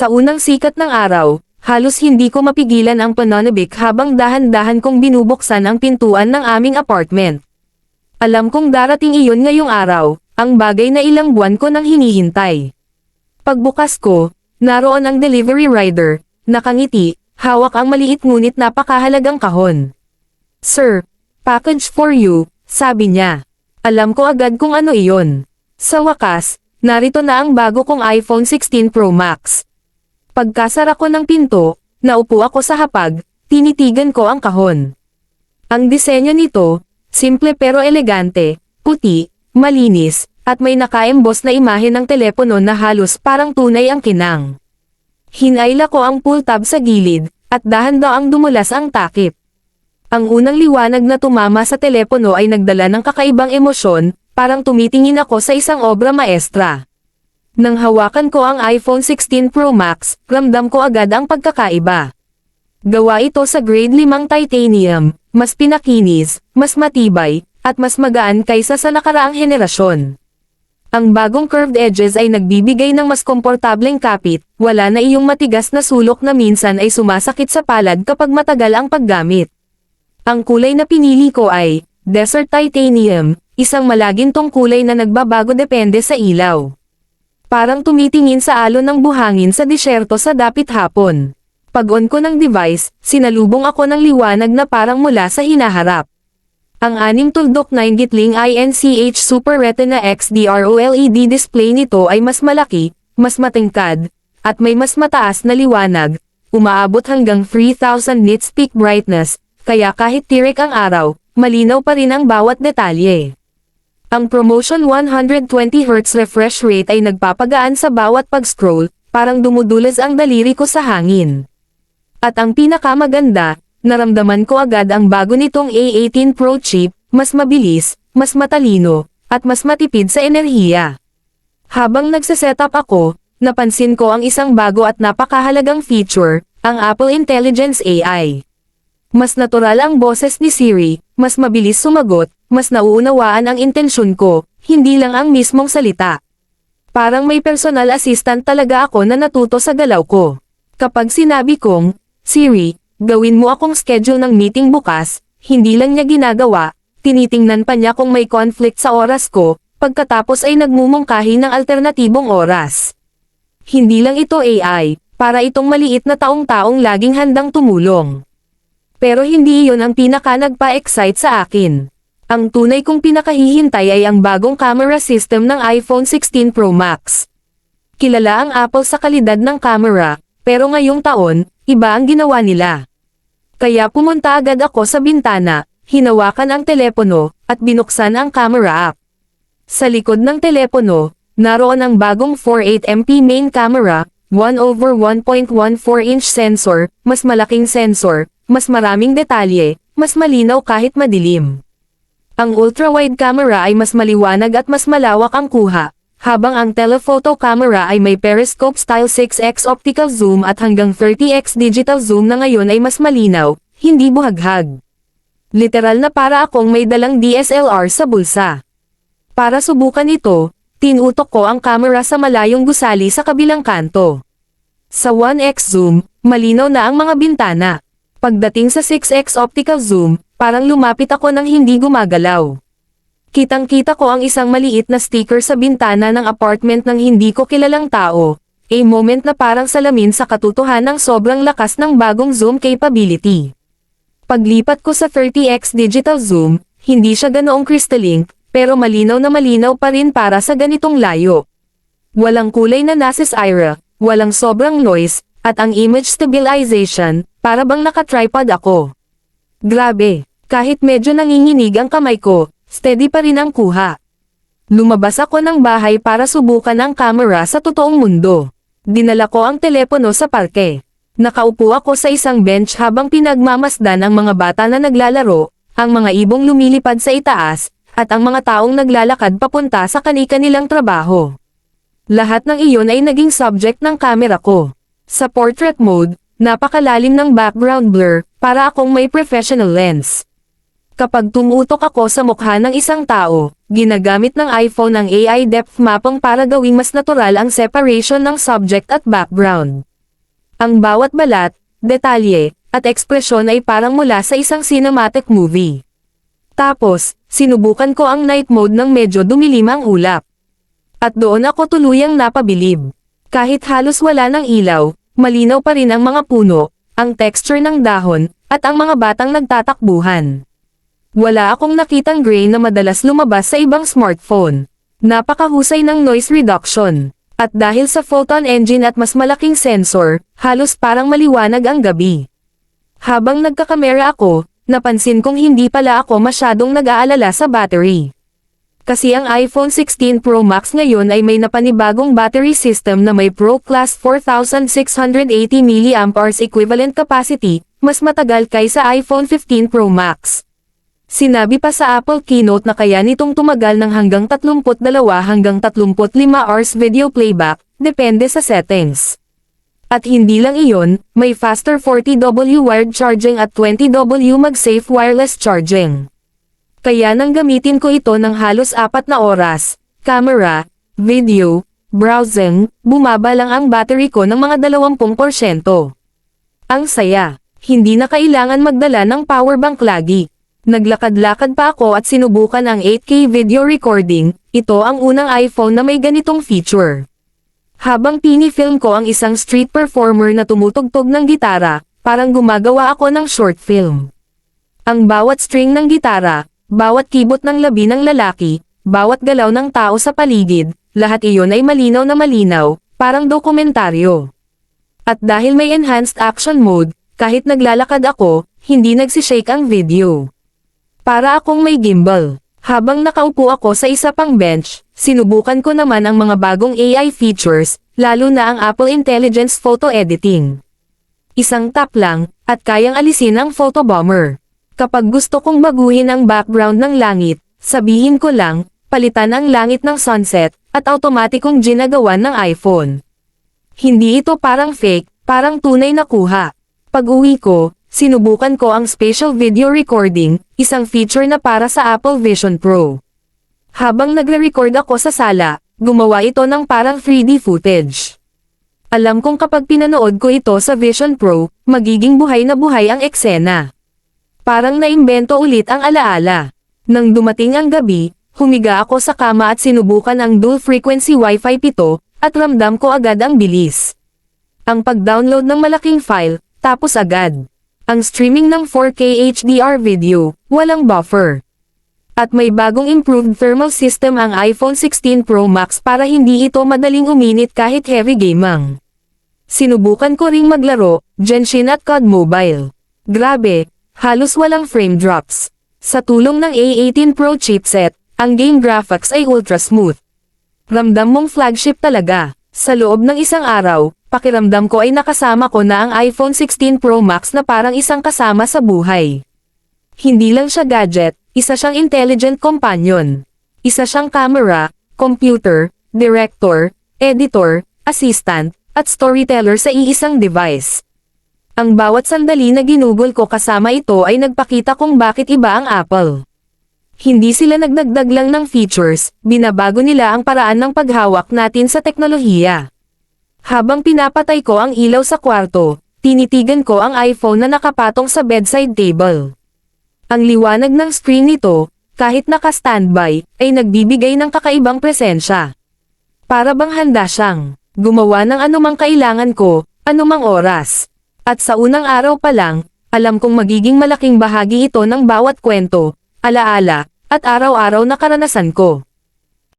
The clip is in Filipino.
Sa unang sikat ng araw, halos hindi ko mapigilan ang pananabik habang dahan-dahan kong binubuksan ang pintuan ng aming apartment. Alam kong darating iyon ngayong araw, ang bagay na ilang buwan ko nang hinihintay. Pagbukas ko, naroon ang delivery rider, nakangiti, hawak ang maliit ngunit napakahalagang kahon. "Sir, package for you," sabi niya. Alam ko agad kung ano iyon. Sa wakas, narito na ang bago kong iPhone 16 Pro Max. Pagkasara ko ng pinto, naupo ako sa hapag, tinitigan ko ang kahon. Ang disenyo nito, simple pero elegante, puti, malinis, at may naka-emboss na imahe ng telepono na halos parang tunay ang kinang. Hinayla ko ang pull tab sa gilid, at dahan-daang dumulas ang takip. Ang unang liwanag na tumama sa telepono ay nagdala ng kakaibang emosyon, parang tumitingin ako sa isang obra maestra. Nang hawakan ko ang iPhone 16 Pro Max, ramdam ko agad ang pagkakaiba. Gawa ito sa grade 5 titanium, mas pinakinis, mas matibay, at mas magaan kaysa sa nakaraang henerasyon. Ang bagong curved edges ay nagbibigay ng mas komportableng kapit, wala na iyong matigas na sulok na minsan ay sumasakit sa palad kapag matagal ang paggamit. Ang kulay na pinili ko ay Desert Titanium, isang malagintong kulay na nagbabago depende sa ilaw. Parang tumitingin sa alon ng buhangin sa disyerto sa dapit hapon. Pag-on ko ng device, sinalubong ako ng liwanag na parang mula sa hinaharap. Ang 6.9 gitling INCH Super Retina XDR OLED display nito ay mas malaki, mas matingkad, at may mas mataas na liwanag, umaabot hanggang 3000 nits peak brightness, kaya kahit tirik ang araw, malinaw pa rin ang bawat detalye. Ang Promotion 120Hz refresh rate ay nagpapagaan sa bawat pag-scroll, parang dumudulas ang daliri ko sa hangin. At ang pinakamaganda, naramdaman ko agad ang bago nitong A18 Pro chip, mas mabilis, mas matalino, at mas matipid sa enerhiya. Habang nagse-setup ako, napansin ko ang isang bago at napakahalagang feature, ang Apple Intelligence AI. Mas natural ang boses ni Siri, mas mabilis sumagot, mas nauunawaan ang intensyon ko, hindi lang ang mismong salita. Parang may personal assistant talaga ako na natuto sa galaw ko. Kapag sinabi kong, "Siri, gawin mo akong schedule ng meeting bukas," hindi lang niya ginagawa, tinitingnan pa niya kung may conflict sa oras ko, pagkatapos ay nagmumungkahi ng alternatibong oras. Hindi lang ito AI, para itong maliit na taong-taong laging handang tumulong. Pero hindi iyon ang pinaka nagpa-excite sa akin. Ang tunay kong pinakahihintay ay ang bagong camera system ng iPhone 16 Pro Max. Kilala ang Apple sa kalidad ng camera, pero ngayong taon, iba ang ginawa nila. Kaya pumunta agad ako sa bintana, hinawakan ang telepono, at binuksan ang camera app. Sa likod ng telepono, naroon ang bagong 48MP main camera, 1/1.14-inch sensor, mas malaking sensor, mas maraming detalye, mas malinaw kahit madilim. Ang ultra-wide camera ay mas maliwanag at mas malawak ang kuha, habang ang telephoto camera ay may periscope-style 6x optical zoom at hanggang 30x digital zoom na ngayon ay mas malinaw, hindi buhaghag. Literal na para akong may dalang DSLR sa bulsa. Para subukan ito, tinutok ko ang camera sa malayong gusali sa kabilang kanto. Sa 1x zoom, malinaw na ang mga bintana. Pagdating sa 6x optical zoom, parang lumapit ako nang hindi gumagalaw. Kitang-kita ko ang isang maliit na sticker sa bintana ng apartment ng hindi ko kilalang tao, a moment na parang salamin sa katotohanan ng sobrang lakas ng bagong zoom capability. Paglipat ko sa 30x digital zoom, hindi siya ganoong crystalline, pero malinaw na malinaw pa rin para sa ganitong layo. Walang kulay na nasisira, walang sobrang noise, at ang image stabilization, para bang naka-tripod ako. Grabe, kahit medyo nanginginig ang kamay ko, steady pa rin ang kuha. Lumabas ako ng bahay para subukan ang camera sa totoong mundo. Dinala ko ang telepono sa parke. Nakaupo ako sa isang bench habang pinagmamasdan ang mga bata na naglalaro, ang mga ibong lumilipad sa itaas, at ang mga taong naglalakad papunta sa kani-kanilang trabaho. Lahat ng iyon ay naging subject ng camera ko. Sa portrait mode, napakalalim ng background blur, para akong may professional lens. Kapag tumutok ako sa mukha ng isang tao, ginagamit ng iPhone ang AI depth mapping para gawing mas natural ang separation ng subject at background. Ang bawat balat, detalye, at ekspresyon ay parang mula sa isang cinematic movie. Tapos, sinubukan ko ang night mode ng medyo dumilim ang ulap. At doon ako tuluyang napabilib. Kahit halos wala ng ilaw, malinaw pa rin ang mga puno, ang texture ng dahon, at ang mga batang nagtatakbuhan. Wala akong nakitang gray na madalas lumabas sa ibang smartphone. Napakahusay ng noise reduction. At dahil sa photon engine at mas malaking sensor, halos parang maliwanag ang gabi. Habang nagkakamera ako, napansin kong hindi pala ako masyadong nag-aalala sa battery. Kasi ang iPhone 16 Pro Max ngayon ay may napanibagong battery system na may Pro Class 4680 mAh equivalent capacity, mas matagal kaysa iPhone 15 Pro Max. Sinabi pa sa Apple Keynote na kaya nitong tumagal ng hanggang 32 hanggang 35 hours video playback, depende sa settings. At hindi lang iyon, may faster 40W wired charging at 20W MagSafe wireless charging. Kaya nang gamitin ko ito ng halos 4 na oras, camera, video, browsing, bumaba lang ang battery ko ng mga 20%. Ang saya, hindi na kailangan magdala ng powerbank lagi. Naglakad-lakad pa ako at sinubukan ang 8K video recording, ito ang unang iPhone na may ganitong feature. Habang pinifilm ko ang isang street performer na tumutugtog ng gitara, parang gumagawa ako ng short film. Ang bawat string ng gitara, bawat kibot ng labi ng lalaki, bawat galaw ng tao sa paligid, lahat iyon ay malinaw na malinaw, parang dokumentaryo. At dahil may enhanced action mode, kahit naglalakad ako, hindi nagsishake ang video. Para akong may gimbal. Habang nakaupo ako sa isa pang bench, sinubukan ko naman ang mga bagong AI features, lalo na ang Apple Intelligence Photo Editing. Isang tap lang, at kayang alisin ang photo bomber. Kapag gusto kong baguhin ang background ng langit, sabihin ko lang, palitan ang langit ng sunset, at automatikong ginagawan ng iPhone. Hindi ito parang fake, parang tunay na kuha. Pag-uwi ko, sinubukan ko ang spatial video recording, isang feature na para sa Apple Vision Pro. Habang nagre-record ako sa sala, gumawa ito ng parang 3D footage. Alam kong kapag pinanood ko ito sa Vision Pro, magiging buhay na buhay ang eksena. Parang naimbento ulit ang alaala. Nang dumating ang gabi, humiga ako sa kama at sinubukan ang dual frequency Wi-Fi 7, at ramdam ko agad ang bilis. Ang pag-download ng malaking file, tapos agad. Ang streaming ng 4K HDR video, walang buffer. At may bagong improved thermal system ang iPhone 16 Pro Max para hindi ito madaling uminit kahit heavy gaming. Sinubukan ko ring maglaro, Genshin at COD Mobile. Grabe, halos walang frame drops. Sa tulong ng A18 Pro chipset, ang game graphics ay ultra smooth. Ramdam mong flagship talaga. Sa loob ng isang araw, pakiramdam ko ay nakasama ko na ang iPhone 16 Pro Max na parang isang kasama sa buhay. Hindi lang siya gadget, isa siyang intelligent companion. Isa siyang camera, computer, director, editor, assistant, at storyteller sa iisang device. Ang bawat sandali na ginugol ko kasama ito ay nagpakita kung bakit iba ang Apple. Hindi sila nagdagdag lang ng features, binabago nila ang paraan ng paghawak natin sa teknolohiya. Habang pinapatay ko ang ilaw sa kwarto, tinitigan ko ang iPhone na nakapatong sa bedside table. Ang liwanag ng screen nito, kahit naka-standby, ay nagbibigay ng kakaibang presensya. Para bang handa siyang gumawa ng anumang kailangan ko, anumang oras. At sa unang araw pa lang, alam kong magiging malaking bahagi ito ng bawat kwento, alaala, at araw-araw na karanasan ko.